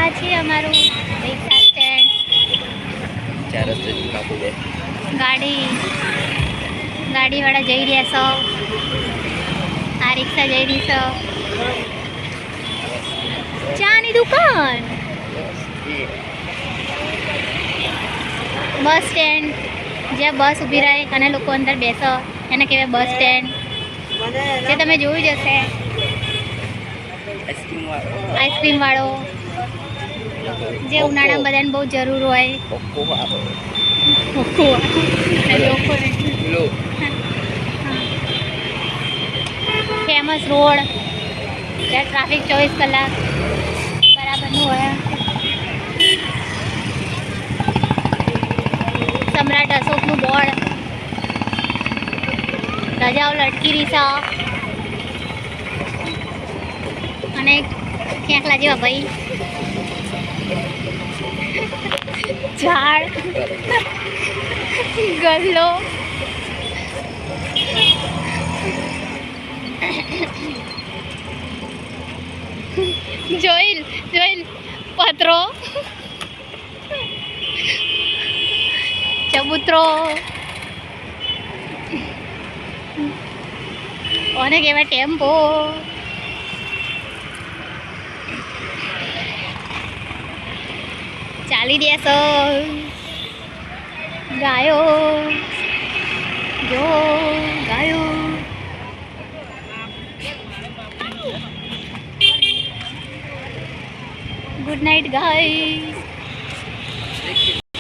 આ છે અમારું રિક્ષા સ્ટેન્ડ. ચાર રસ્તે કાપું દે ગાડીવાળા જઈ રહ્યા છો. આ રિક્ષા જઈ રહી છે. ચાની દુકાન. બસ સ્ટેન્ડ જ્યાં બસ ઊભી રહે અને લોકો અંદર બેસો એને કહેવાય બસ સ્ટેન્ડ. જે તમે જોયું જ હશે. આઈસ્ક્રીમ વાળો જે ઉનાળામાં બધાને બહુ જરૂર હોય. ફેમસ રોડ જ્યાં ટ્રાફિક 24 કલાક બરાબરનું હોય. સમ્રાટ અશોકનું બોર્ડ. રજાઓ લટકી રહી છે અને ખેંખલા જેવા ભાઈ. ઝાડ ગલ્લો જોઈલ પત્રો ચબૂતરો કોને કહેવાય ટેમ્પો. ચાલી દેશો ગાયો જો ગાયો. Good night guys.